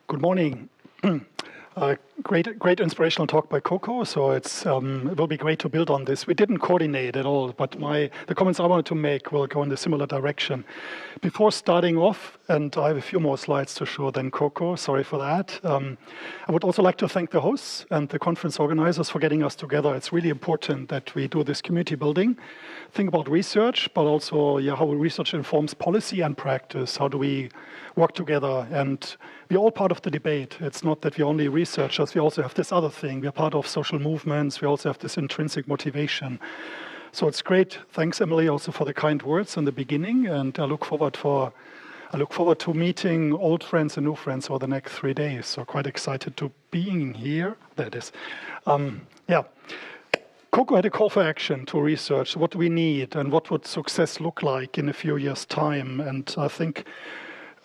Good morning. Great inspirational talk by Koko, so it will be great to build on this. We didn't coordinate at all, but the comments I wanted to make will go in a similar direction. Before starting off, and I have a few more slides to show than Koko, sorry for that. I would also like to thank the hosts and the conference organizers for getting us together. It's really important that we do this community building, think about research, but also how research informs policy and practice. How do we work together? And we're all part of the debate. It's not that we're only researchers, we also have this other thing. We're part of social movements, we also have this intrinsic motivation. So it's great. Thanks, Emily, also for the kind words in the beginning, and I look forward to meeting old friends and new friends over the next 3 days. So quite excited to being here. There it is. Koko had a call for action to research. What do we need and what would success look like in a few years' time? And I think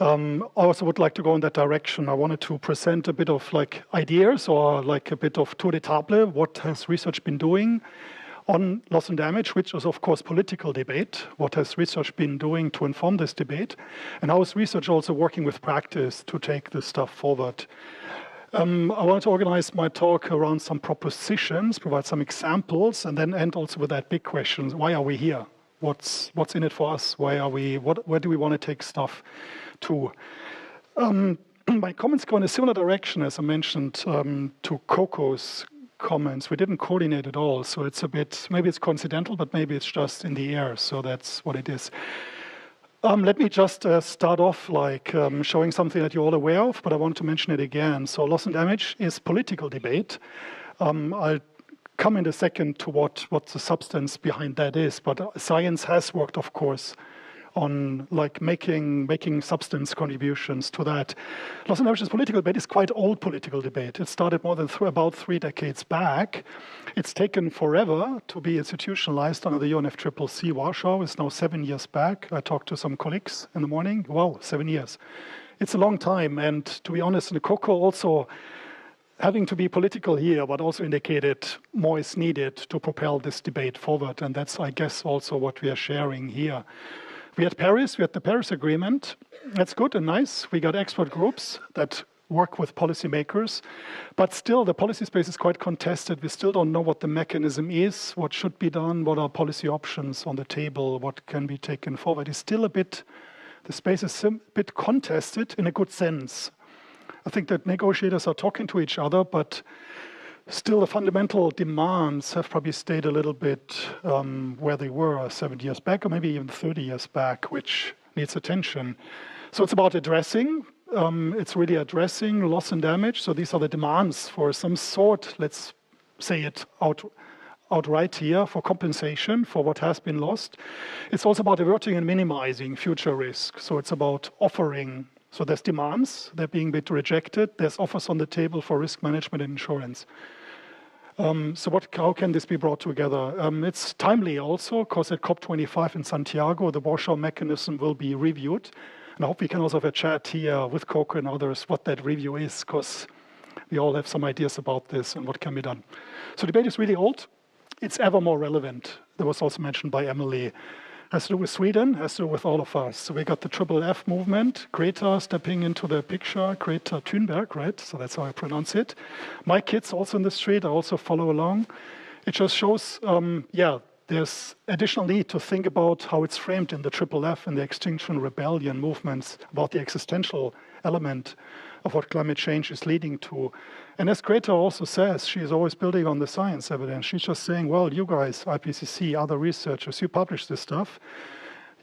I also would like to go in that direction. I wanted to present a bit of ideas or a bit of tour de table. What has research been doing on loss and damage, which is of course political debate. What has research been doing to inform this debate? And how is research also working with practice to take this stuff forward? I want to organize my talk around some propositions, provide some examples, and then end also with that big question: why are we here? What's in it for us? Where do we want to take stuff to? My comments go in a similar direction, as I mentioned, to Koko's comments. We didn't coordinate at all, so it's a bit, maybe it's coincidental, but maybe it's just in the air, so that's what it is. Let me just start off showing something that you're all aware of, but I want to mention it again. So loss and damage is political debate. I'll come in a second to what the substance behind that is, but science has worked, of course, on making substance contributions to that. Loss and damage is political debate. It's quite old political debate. It started more than about 3 decades back. It's taken forever to be institutionalized under the UNFCCC Warsaw. It's now 7 years back. I talked to some colleagues in the morning. Wow, 7 years. It's a long time, and to be honest, in Koko also having to be political here, but also indicated more is needed to propel this debate forward, and that's, I guess, also what we are sharing here. We had Paris, we had the Paris Agreement. That's good and nice. We got expert groups that work with policymakers, but still the policy space is quite contested. We still don't know what the mechanism is, what should be done, what are policy options on the table, what can be taken forward. It's still the space is a bit contested in a good sense. I think that negotiators are talking to each other, but still the fundamental demands have probably stayed a little bit where they were 7 years back, or maybe even 30 years back, which needs attention. So it's about addressing, it's really addressing loss and damage. So these are the demands for some sort, let's say it outright here, for compensation for what has been lost. It's also about averting and minimizing future risk. So it's about offering. So there's demands, they're being a bit rejected. There's offers on the table for risk management and insurance. How can this be brought together? It's timely also, because at COP25 in Santiago, the Warsaw mechanism will be reviewed. And I hope we can also have a chat here with Koko and others what that review is, because we all have some ideas about this and what can be done. So debate is really old. It's ever more relevant. That was also mentioned by Emily. Has to do with Sweden, has to do with all of us. So we got the FFF movement, Greta stepping into the picture, Greta Thunberg, right? So that's how I pronounce it. My kids also in the street, I also follow along. It just shows, there's additional need to think about how it's framed in the FFF and the Extinction Rebellion movements about the existential element of what climate change is leading to. And as Greta also says, she's always building on the science evidence. She's just saying, well, you guys, IPCC, other researchers, you publish this stuff.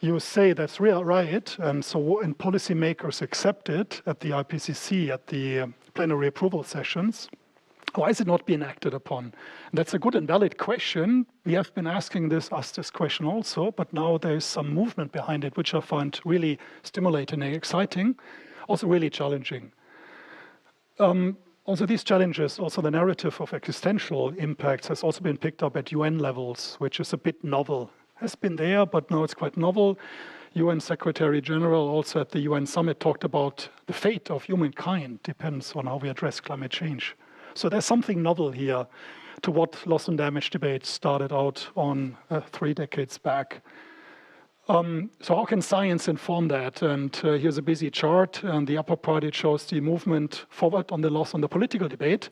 You say that's real, right? And policymakers accept it at the IPCC, at the plenary approval sessions. Why is it not being acted upon? And that's a good and valid question. We have been asking this question also, but now there's some movement behind it, which I find really stimulating and exciting, also really challenging. Also these challenges, also the narrative of existential impacts has also been picked up at UN levels, which is a bit novel. Has been there, but now it's quite novel. UN Secretary General also at the UN summit talked about the fate of humankind depends on how we address climate change. So there's something novel here to what loss and damage debate started out on 3 decades back. So how can science inform that? And here's a busy chart. And the upper part, it shows the movement forward on the loss on the political debate.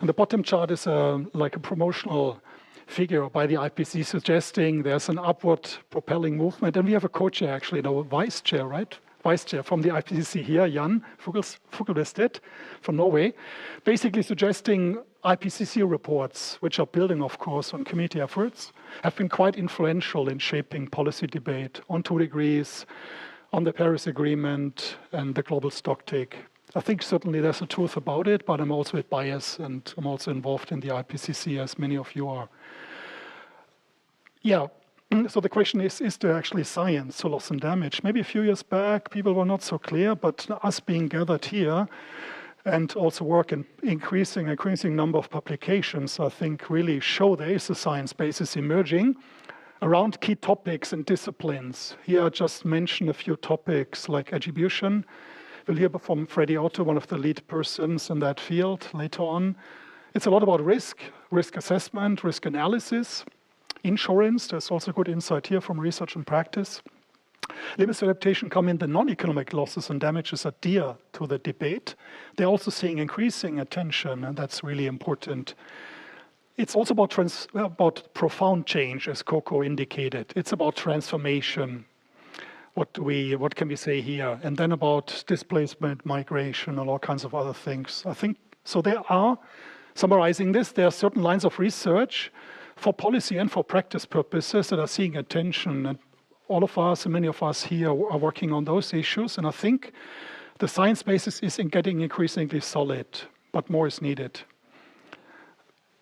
And the bottom chart is like a promotional figure by the IPC suggesting there's an upward propelling movement. And we have a co-chair, actually, the vice chair, right? Vice chair from the IPCC here, Jan Fuglestedt from Norway, basically suggesting IPCC reports, which are building, of course, on community efforts, have been quite influential in shaping policy debate on 2 degrees, on the Paris Agreement, and the global stocktake. I think certainly there's a truth about it, but I'm also a bit biased, and I'm also involved in the IPCC, as many of you are. Yeah. So the question is there actually science to loss and damage? Maybe a few years back, people were not so clear, but us being gathered here and also work in increasing number of publications, I think really show there is a science basis emerging around key topics and disciplines. Here I just mention a few topics like attribution. We'll hear from Friederike Otto, one of the lead persons in that field later on. It's a lot about risk assessment, risk analysis. Insurance, there's also good insight here from research and practice. Limits to adaptation come in. The non-economic losses and damages are dear to the debate. They're also seeing increasing attention, and that's really important. It's also about profound change, as Koko indicated. It's about transformation. What can we say here? And then about displacement, migration, and all kinds of other things. I think so. There are, summarizing this, there are certain lines of research for policy and for practice purposes that are seeing attention. And all of us and many of us here are working on those issues. And I think the science basis is getting increasingly solid, but more is needed.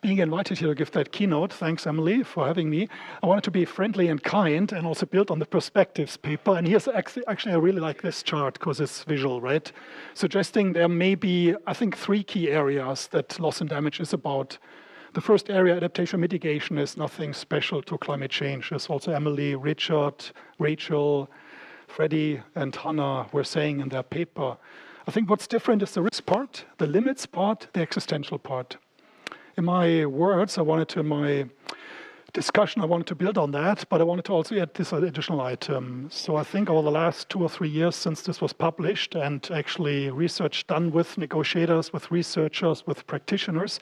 Being invited here to give that keynote, thanks Emily for having me. I wanted to be friendly and kind and also build on the perspectives paper. And here's actually I really like this chart because it's visual, right? Suggesting there may be, I think, 3 key areas that loss and damage is about. The first area, adaptation mitigation, is nothing special to climate change. As also Emily, Richard, Rachel, Freddie, and Hannah were saying in their paper. I think what's different is the risk part, the limits part, the existential part. In my words, in my discussion, I wanted to build on that, but I wanted to also add this additional item. So I think over the last 2 or 3 years since this was published and actually research done with negotiators, with researchers, with practitioners,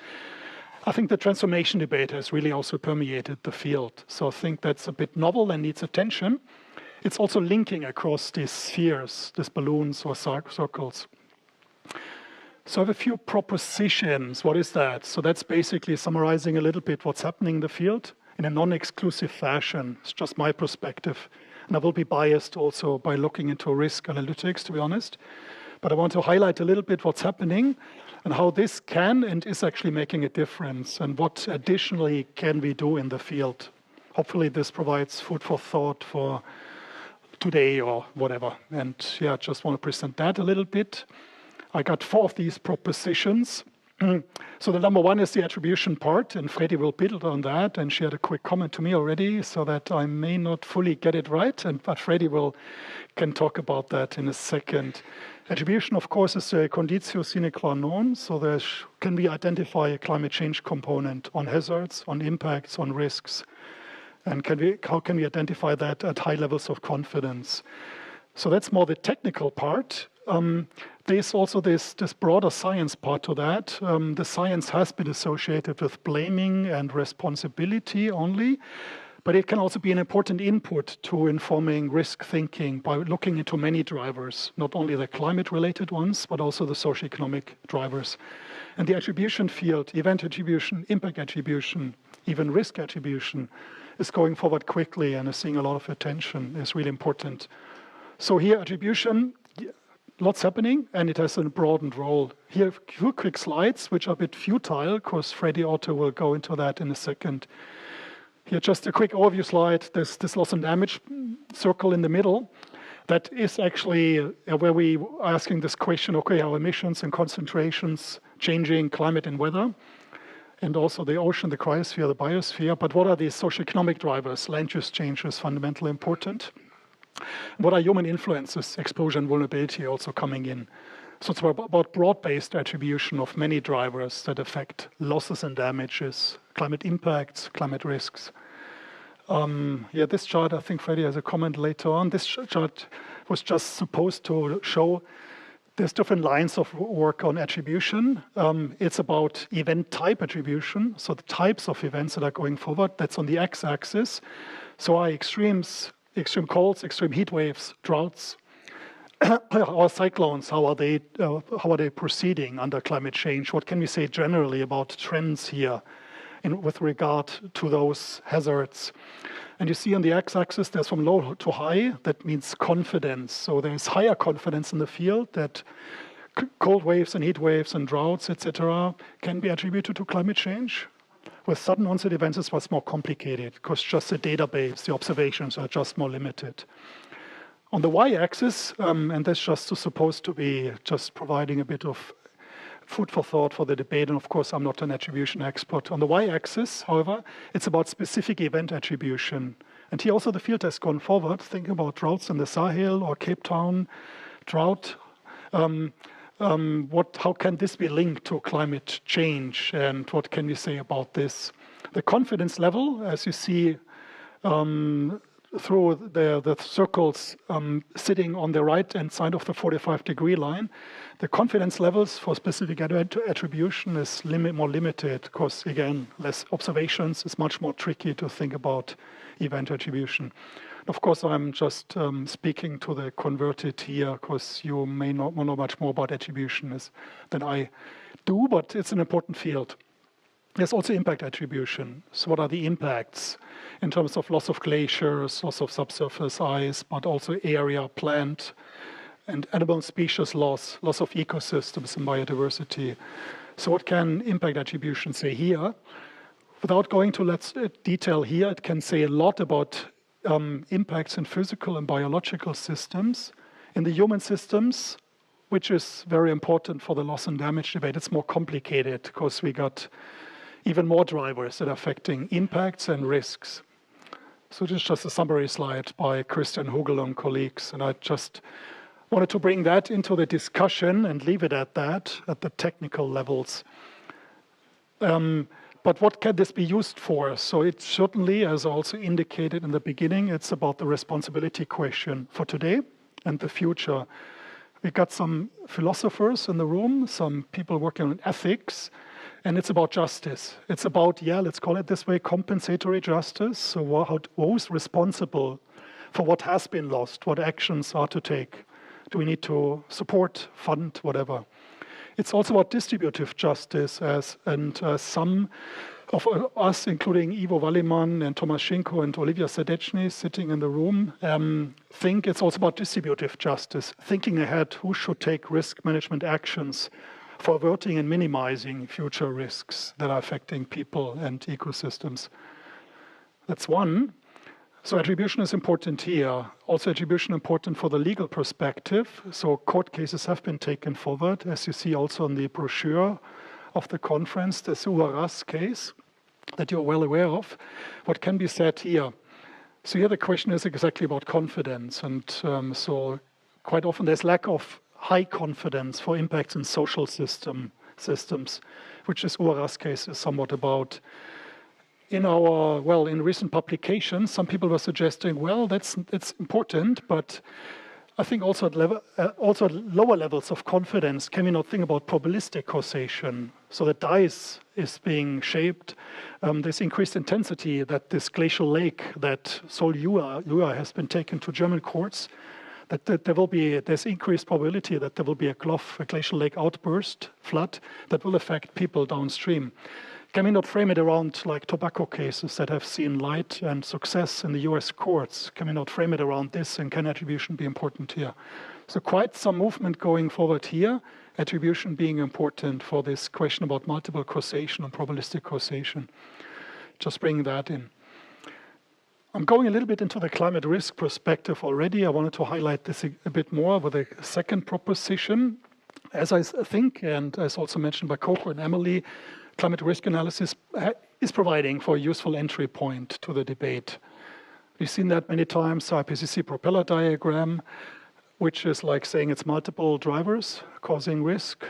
I think the transformation debate has really also permeated the field. So I think that's a bit novel and needs attention. It's also linking across these spheres, these balloons or circles. So I have a few propositions. What is that? So that's basically summarizing a little bit what's happening in the field in a non-exclusive fashion. It's just my perspective. And I will be biased also by looking into risk analytics, to be honest. But I want to highlight a little bit what's happening and how this can and is actually making a difference and what additionally can we do in the field. Hopefully this provides food for thought for today or whatever. And yeah, I just want to present that a little bit. I got 4 of these propositions. So the number 1 is the attribution part, and Freddie will build on that, and she had a quick comment to me already, so that I may not fully get it right, but Freddie can talk about that in a second. Attribution, of course, is a conditio sine qua non, so can we identify a climate change component on hazards, on impacts, on risks, and how can we identify that at high levels of confidence? So that's more the technical part. There's also this broader science part to that. The science has been associated with blaming and responsibility only, but it can also be an important input to informing risk thinking by looking into many drivers, not only the climate-related ones, but also the socioeconomic drivers. And the attribution field, event attribution, impact attribution, even risk attribution, is going forward quickly and is seeing a lot of attention. It's really important. So here, attribution, lots happening, and it has a broadened role. Here, a few quick slides, which are a bit futile, because Friederike Otto will go into that in a second. Here, just a quick overview slide. There's this loss and damage circle in the middle. That is actually where we are asking this question, okay, how emissions and concentrations changing climate and weather, and also the ocean, the cryosphere, the biosphere, but what are these socioeconomic drivers? Land use change is fundamentally important. What are human influences, exposure and vulnerability also coming in? So it's about broad-based attribution of many drivers that affect losses and damages, climate impacts, climate risks. Yeah, this chart, I think Freddie has a comment later on. This chart was just supposed to show there's different lines of work on attribution. It's about event type attribution, so the types of events that are going forward, that's on the x-axis. So are extremes, extreme colds, extreme heat waves, droughts, or cyclones, how are they proceeding under climate change? What can we say generally about trends here with regard to those hazards? And you see on the x-axis, there's from low to high. That means confidence. So there's higher confidence in the field that cold waves and heat waves and droughts, etc., can be attributed to climate change. With sudden onset events, it's much more complicated because just the database, the observations are just more limited. On the y-axis, and that's just supposed to be just providing a bit of food for thought for the debate, and of course I'm not an attribution expert. On the y-axis, however, it's about specific event attribution. And here also the field has gone forward, thinking about droughts in the Sahel or Cape Town drought. How can this be linked to climate change, and what can we say about this? The confidence level, as you see through the circles sitting on the right-hand side of the 45-degree line, the confidence levels for specific attribution is more limited because, again, less observations. It's much more tricky to think about event attribution. Of course, I'm just speaking to the converted here because you may not know much more about attribution than I do, but it's an important field. There's also impact attribution. So what are the impacts in terms of loss of glaciers, loss of subsurface ice, but also area, plant, and animal species loss of ecosystems and biodiversity. So what can impact attribution say here? Without going to detail here, it can say a lot about impacts in physical and biological systems. In the human systems, which is very important for the loss and damage debate, it's more complicated because we got even more drivers that are affecting impacts and risks. So this is just a summary slide by Christian Hugel and colleagues, and I just wanted to bring that into the discussion and leave it at that, at the technical levels. But what can this be used for? So it certainly, as also indicated in the beginning, it's about the responsibility question for today and the future. We've got some philosophers in the room, some people working on ethics, and it's about justice. It's about, let's call it this way, compensatory justice. So who's responsible for what has been lost? What actions are to take? Do we need to support, fund, whatever? It's also about distributive justice, and some of us, including Ivo Wallimann and Tomasz Schinko and Olivia Sadeczny sitting in the room, think it's also about distributive justice, thinking ahead who should take risk management actions for averting and minimizing future risks that are affecting people and ecosystems. That's one. So attribution is important here. Also attribution important for the legal perspective. So court cases have been taken forward, as you see also in the brochure of the conference, the Suarez case that you're well aware of. What can be said here? So here the question is exactly about confidence. And so quite often there's lack of high confidence for impacts in social systems, which this Suarez case is somewhat about. In recent publications, some people were suggesting, it's important, but I think also at lower levels of confidence, can we not think about probabilistic causation? So the dice is being shaped. This increased intensity that this glacial lake that Sol Jura has been taken to German courts, that there's increased probability that there will be a glacial lake outburst, flood, that will affect people downstream. Can we not frame it around like tobacco cases that have seen light and success in the US courts? Can we not frame it around this, and can attribution be important here? So quite some movement going forward here, attribution being important for this question about multiple causation and probabilistic causation. Just bringing that in. I'm going a little bit into the climate risk perspective already. I wanted to highlight this a bit more with a second proposition. As I think, and as also mentioned by Koko and Emily, climate risk analysis is providing for a useful entry point to the debate. We've seen that many times, the IPCC propeller diagram, which is like saying it's multiple drivers causing risk,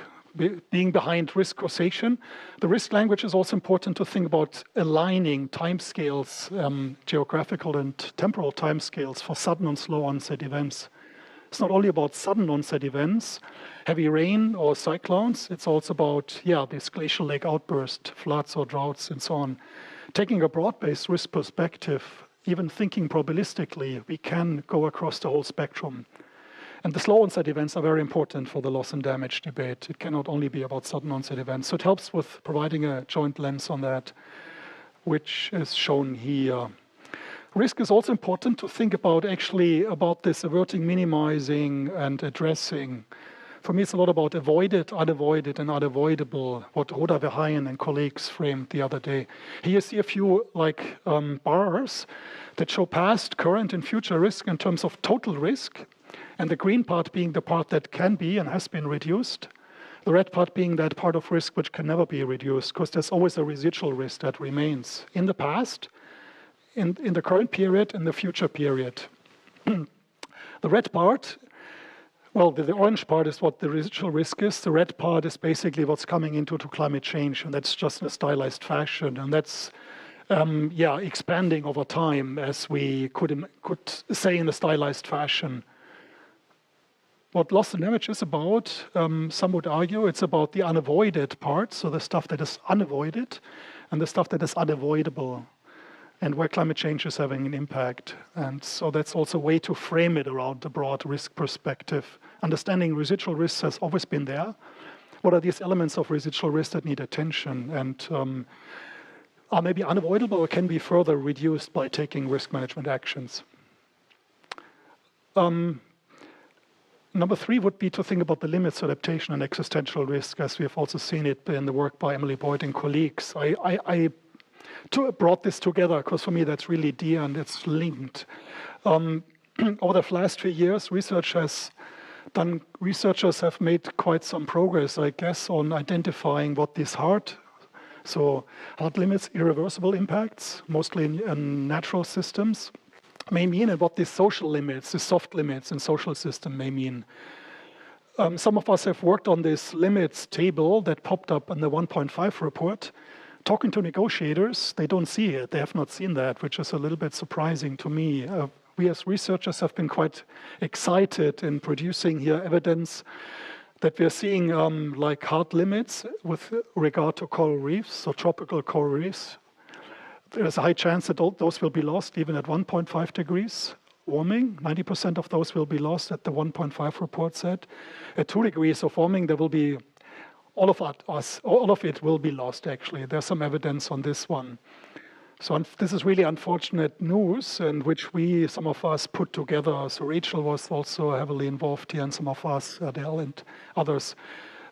being behind risk causation. The risk language is also important to think about aligning timescales, geographical and temporal timescales for sudden and slow onset events. It's not only about sudden onset events, heavy rain or cyclones, it's also about, this glacial lake outburst, floods or droughts and so on. Taking a broad-based risk perspective, even thinking probabilistically, we can go across the whole spectrum. And the slow onset events are very important for the loss and damage debate. It cannot only be about sudden onset events. So it helps with providing a joint lens on that, which is shown here. Risk is also important to think about about this averting, minimizing, and addressing. For me, it's a lot about avoided, unavoided, and unavoidable, what Roda Verheyen and colleagues framed the other day. Here you see a few bars that show past, current, and future risk in terms of total risk, and the green part being the part that can be and has been reduced, the red part being that part of risk which can never be reduced, because there's always a residual risk that remains in the past, in the current period, and the future period. The red part, well, the orange part is what the residual risk is. The red part is basically what's coming into climate change, and that's just in a stylized fashion, and that's expanding over time, as we could say in a stylized fashion. What loss and damage is about, some would argue, it's about the unavoided part, so the stuff that is unavoided, and the stuff that is unavoidable, and where climate change is having an impact. And so that's also a way to frame it around the broad risk perspective. Understanding residual risks has always been there. What are these elements of residual risk that need attention and are maybe unavoidable or can be further reduced by taking risk management actions? Number 3 would be to think about the limits to adaptation and existential risk, as we have also seen it in the work by Emily Boyd and colleagues. I brought this together because for me that's really dear and it's linked. Over the last 3 years, researchers have made quite some progress, I guess, on identifying what these hard limits, irreversible impacts, mostly in natural systems, may mean, and what these social limits, the soft limits in social system may mean. Some of us have worked on this limits table that popped up in the 1.5 report. Talking to negotiators, they don't see it. They have not seen that, which is a little bit surprising to me. We as researchers have been quite excited in producing here evidence that we're seeing hard limits with regard to coral reefs, so tropical coral reefs. There's a high chance that those will be lost even at 1.5 degrees warming. 90% of those will be lost, at the 1.5 report said. At 2 degrees of warming, there will be all of it will be lost, actually. There's some evidence on this one. So this is really unfortunate news, in which some of us put together. So Rachel was also heavily involved here, and some of us, Adele and others.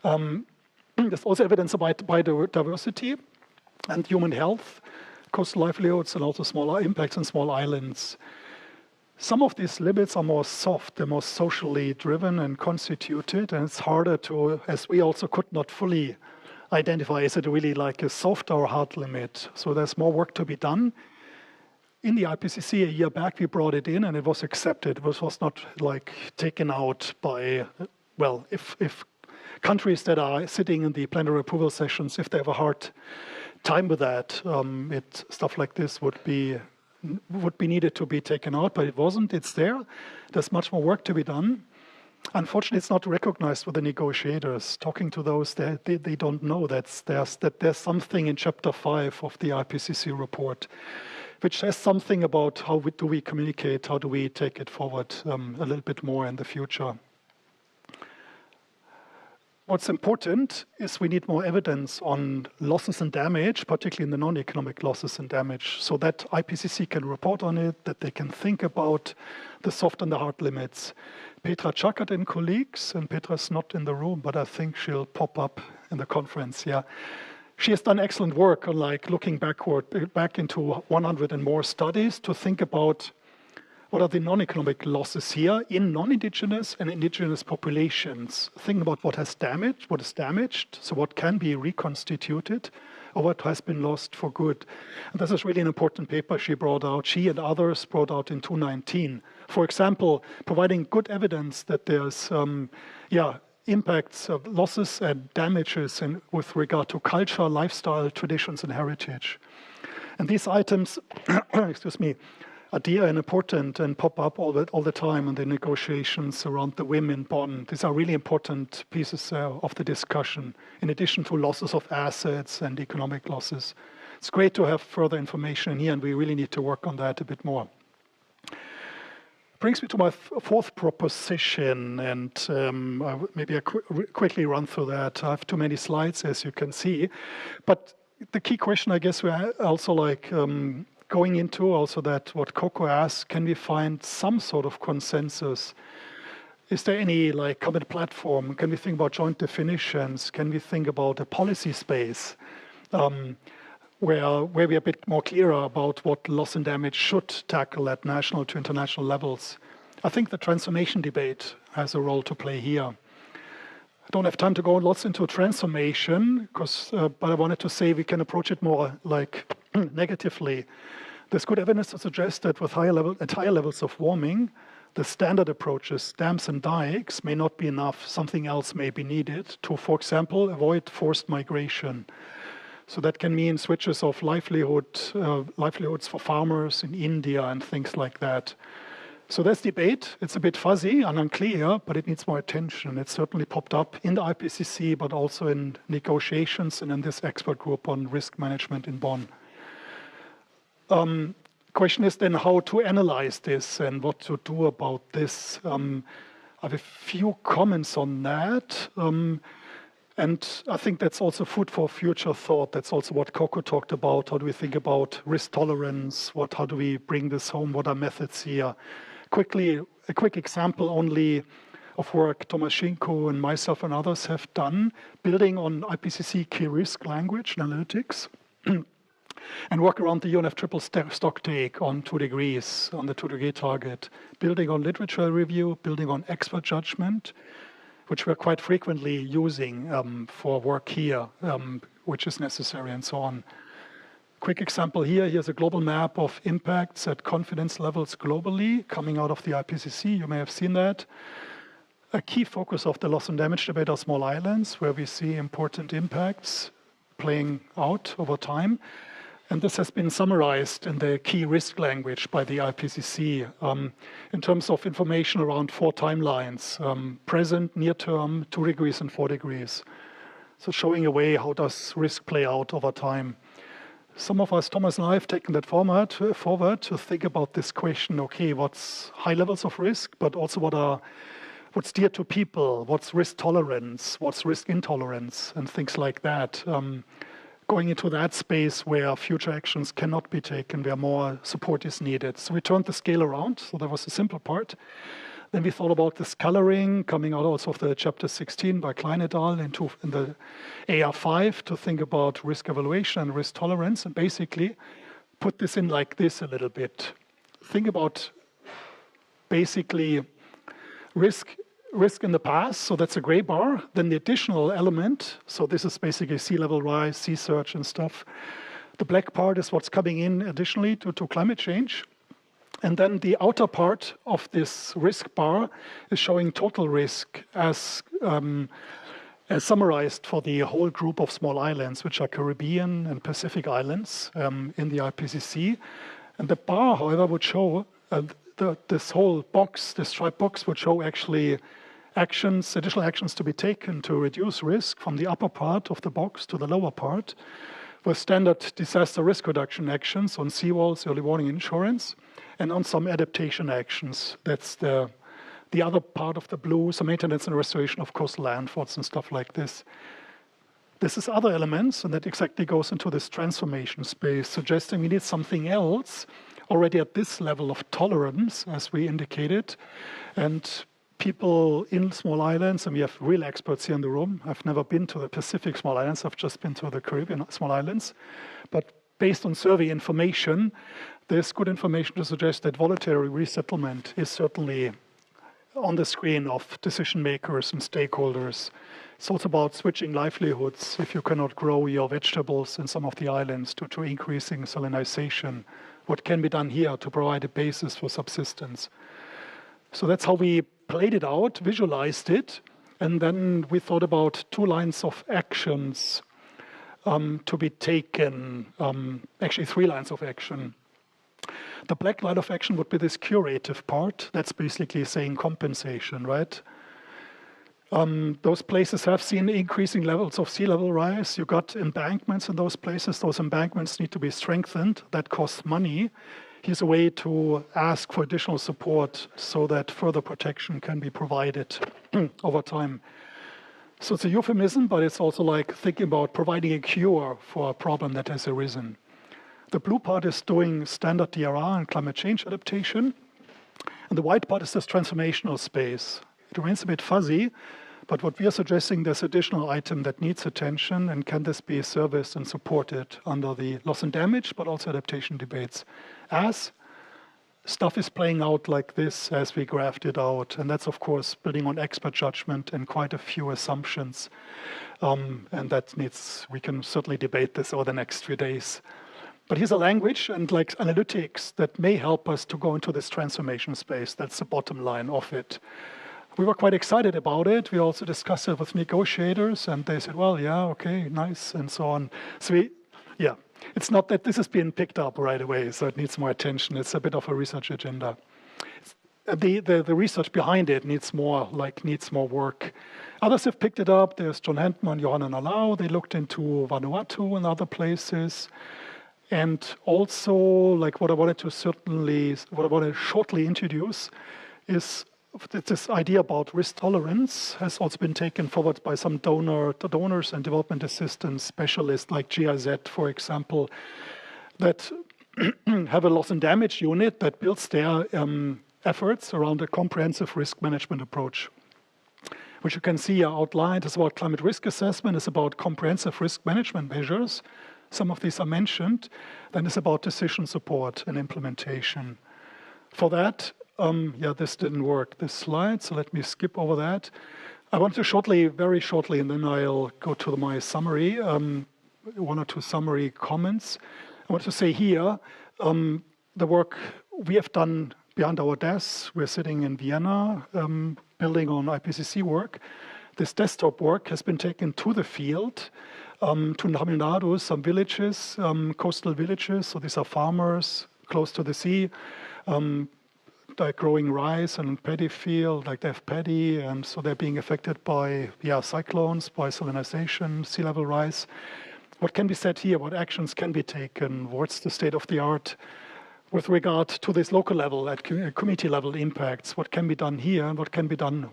There's also evidence about biodiversity and human health, coastal livelihoods, and also smaller impacts on small islands. Some of these limits are more soft, they're more socially driven and constituted, and it's harder to, as we also could not fully identify, is it really like a soft or hard limit? So there's more work to be done. In the IPCC a year back, we brought it in and it was accepted. It was not taken out by, if countries that are sitting in the plenary approval sessions, if they have a hard time with that, stuff like this would be needed to be taken out, but it wasn't. It's there. There's much more work to be done. Unfortunately, it's not recognized with the negotiators. Talking to those, they don't know that there's something in Chapter 5 of the IPCC report, which says something about how do we communicate, how do we take it forward a little bit more in the future. What's important is we need more evidence on losses and damage, particularly in the non-economic losses and damage, so that IPCC can report on it, that they can think about the soft and the hard limits. Petra Chakert and colleagues, and Petra's not in the room, but I think she'll pop up in the conference, yeah. She has done excellent work on looking back into 100 and more studies to think about what are the non-economic losses here in non-indigenous and indigenous populations. Think about what is damaged, so what can be reconstituted, or what has been lost for good. And this is really an important paper she and others brought out in 2019. For example, providing good evidence that there's, impacts of losses and damages with regard to culture, lifestyle, traditions, and heritage. And these items, excuse me, are dear and important and pop up all the time in the negotiations around the WIM in Bonn. These are really important pieces of the discussion, in addition to losses of assets and economic losses. It's great to have further information here, and we really need to work on that a bit more. Brings me to my fourth proposition, and maybe I quickly run through that. I have too many slides, as you can see. But the key question, I guess, we're also like going into also that what Koko asked, can we find some sort of consensus? Is there any like common platform? Can we think about joint definitions? Can we think about a policy space where we're a bit more clearer about what loss and damage should tackle at national to international levels? I think the transformation debate has a role to play here. I don't have time to go lots into transformation, but I wanted to say we can approach it more like negatively. There's good evidence to suggest that at higher levels of warming, the standard approaches, dams and dikes, may not be enough. Something else may be needed to, for example, avoid forced migration. So that can mean switches of livelihoods for farmers in India and things like that. So there's debate. It's a bit fuzzy and unclear, but it needs more attention. It certainly popped up in the IPCC, but also in negotiations and in this expert group on risk management in Bonn. Question is then how to analyze this and what to do about this. I have a few comments on that. And I think that's also food for future thought. That's also what Koko talked about. How do we think about risk tolerance? How do we bring this home? What are methods here? Quickly, a quick example only of work Tomashenko and myself and others have done, building on IPCC key risk language and analytics, and work around the UNF triple stock take on 2 degrees, on the 2-degree target, building on literature review, building on expert judgment, which we're quite frequently using for work here, which is necessary, and so on. Quick example here. Here's a global map of impacts at confidence levels globally coming out of the IPCC. You may have seen that. A key focus of the loss and damage debate are small islands, where we see important impacts playing out over time. And this has been summarized in the key risk language by the IPCC in terms of information around 4 timelines, present, near term, 2 degrees and 4 degrees. So showing a way how does risk play out over time. Some of us, Thomas and I, have taken that forward to think about this question, okay, what's high levels of risk, but also what's dear to people, what's risk tolerance, what's risk intolerance, and things like that. Going into that space where future actions cannot be taken, where more support is needed. So we turned the scale around, so that was the simple part. Then we thought about this coloring, coming out also of the chapter 16 by Klein et al. In the AR5 to think about risk evaluation and risk tolerance, and basically put this in like this a little bit. Think about basically risk in the past, so that's a gray bar. Then the additional element, so this is basically sea level rise, sea surge and stuff. The black part is what's coming in additionally to climate change. And then the outer part of this risk bar is showing total risk as summarized for the whole group of small islands, which are Caribbean and Pacific islands in the IPCC. And the bar, however, would show this whole box, this striped box, would show actually additional actions to be taken to reduce risk from the upper part of the box to the lower part, with standard disaster risk reduction actions on seawalls, early warning insurance, and on some adaptation actions. That's the other part of the blue, so maintenance and restoration of coastal landforts and stuff like this. This is other elements, and that exactly goes into this transformation space, suggesting we need something else already at this level of tolerance, as we indicated. And people in small islands, and we have real experts here in the room. I've never been to the Pacific small islands, I've just been to the Caribbean small islands. But based on survey information, there's good information to suggest that voluntary resettlement is certainly on the screen of decision makers and stakeholders. It's also about switching livelihoods if you cannot grow your vegetables in some of the islands due to increasing salinization. What can be done here to provide a basis for subsistence? So that's how we played it out, visualized it. And then we thought about 2 lines of actions to be taken, actually 3 lines of action. The black line of action would be this curative part. That's basically saying compensation, right? Those places have seen increasing levels of sea level rise. You got embankments in those places. Those embankments need to be strengthened. That costs money. Here's a way to ask for additional support so that further protection can be provided over time. So it's a euphemism, but it's also like thinking about providing a cure for a problem that has arisen. The blue part is doing standard DRR and climate change adaptation. And the white part is this transformational space. It remains a bit fuzzy, but what we are suggesting, there's additional item that needs attention, and can this be serviced and supported under the loss and damage, but also adaptation debates, as stuff is playing out like this as we graphed it out. And that's, of course, building on expert judgment and quite a few assumptions. And that needs, we can certainly debate this over the next few days. But here's a language and like analytics that may help us to go into this transformation space. That's the bottom line of it. We were quite excited about it. We also discussed it with negotiators, and they said, well, yeah, okay, nice, and so on. So it's not that this is being picked up right away, so it needs more attention. It's a bit of a research agenda. The research behind it needs more work. Others have picked it up. There's John Hentman, Johanna Nalau. They looked into Vanuatu and other places. And also, like what I wanted to shortly introduce is this idea about risk tolerance has also been taken forward by some donors and development assistance specialists like GIZ, for example, that have a loss and damage unit that builds their efforts around a comprehensive risk management approach, which you can see outlined. It's about climate risk assessment, it's about comprehensive risk management measures. Some of these are mentioned. Then it's about decision support and implementation. For that, this didn't work, this slide, so let me skip over that. I want to very shortly, and then I'll go to my summary, 1 or 2 summary comments. I want to say here, the work we have done behind our desks, we're sitting in Vienna, building on IPCC work. This desktop work has been taken to the field, to Tamil Nadu, some villages, coastal villages, so these are farmers close to the sea, like growing rice and paddy field, like they have paddy, and so they're being affected by cyclones, by salinization, sea level rise. What can be said here? What actions can be taken? What's the state of the art with regard to this local level, at community level impacts? What can be done here, and what can be done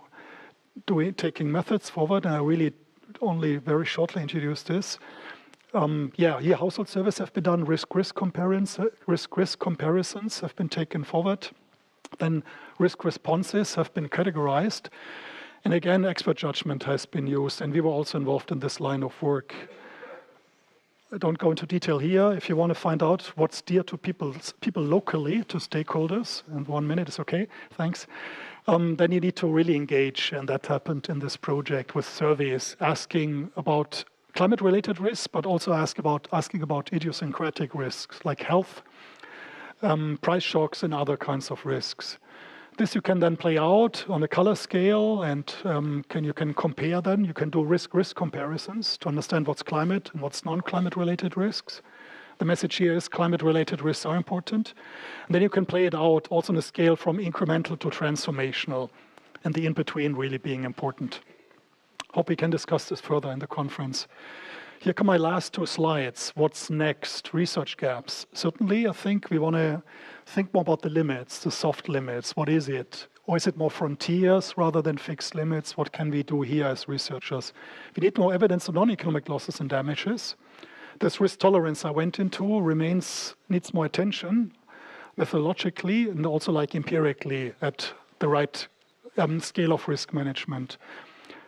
taking methods forward? And I really only very shortly introduce this. Here household surveys have been done, risk-risk comparisons have been taken forward. Then risk responses have been categorized. And again, expert judgment has been used, and we were also involved in this line of work. I don't go into detail here. If you want to find out what's dear to people locally, to stakeholders, and 1 minute is okay, thanks, then you need to really engage, and that happened in this project with surveys asking about climate-related risks, but also asking about idiosyncratic risks like health, price shocks, and other kinds of risks. This you can then play out on a color scale, and you can compare them. You can do risk-risk comparisons to understand what's climate and what's non-climate related risks. The message here is climate-related risks are important. And then you can play it out also on a scale from incremental to transformational, and the in-between really being important. Hope we can discuss this further in the conference. Here come my last 2 slides. What's next? Research gaps. Certainly, I think we want to think more about the limits, the soft limits. What is it? Or is it more frontiers rather than fixed limits? What can we do here as researchers? We need more evidence of non-economic losses and damages. This risk tolerance I went into needs more attention methodologically and also like empirically at the right scale of risk management.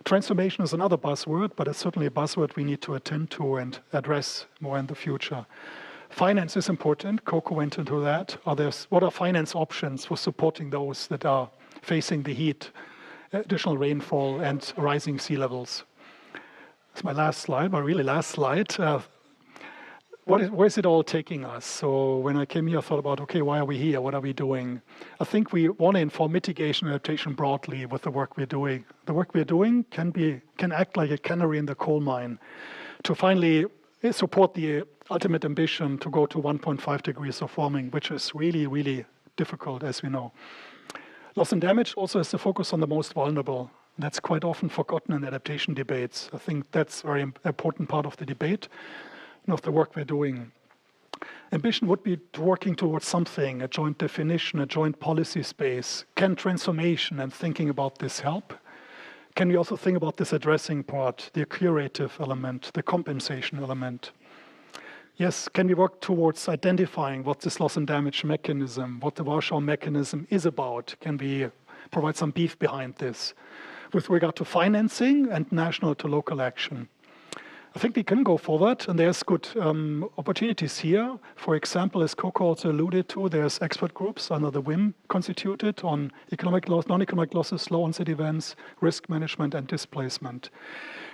Transformation is another buzzword, but it's certainly a buzzword we need to attend to and address more in the future. Finance is important. Koko went into that. What are finance options for supporting those that are facing the heat, additional rainfall, and rising sea levels? It's my last slide, my really last slide. where is it all taking us? So when I came here, I thought about, okay, why are we here? What are we doing? I think we want to inform mitigation and adaptation broadly with the work we're doing. The work we're doing can act like a canary in the coal mine to finally support the ultimate ambition to go to 1.5 degrees of warming, which is really, really difficult, as we know. Loss and damage also has the focus on the most vulnerable. That's quite often forgotten in adaptation debates. I think that's a very important part of the debate and of the work we're doing. Ambition would be working towards something, a joint definition, a joint policy space. Can transformation and thinking about this help? Can we also think about this addressing part, the curative element, the compensation element? Yes, can we work towards identifying what this loss and damage mechanism, what the Warsaw mechanism is about? Can we provide some beef behind this with regard to financing and national to local action? I think we can go forward, and there's good opportunities here. For example, as Koko also alluded to, there's expert groups under the WIM constituted on economic loss, non-economic losses, low onset events, risk management, and displacement.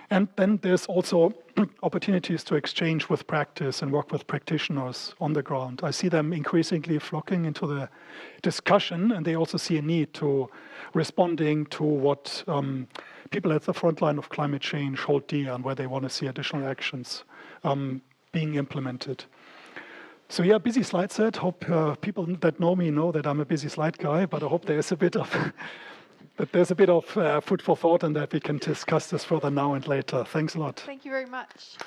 And then there's also opportunities to exchange with practice and work with practitioners on the ground. I see them increasingly flocking into the discussion, and they also see a need to responding to what people at the front line of climate change hold dear and where they want to see additional actions being implemented. So yeah, busy slide set. Hope people that know me know that I'm a busy slide guy, but I hope there's a bit of food for thought and that we can discuss this further now and later. Thanks a lot. Thank you very much.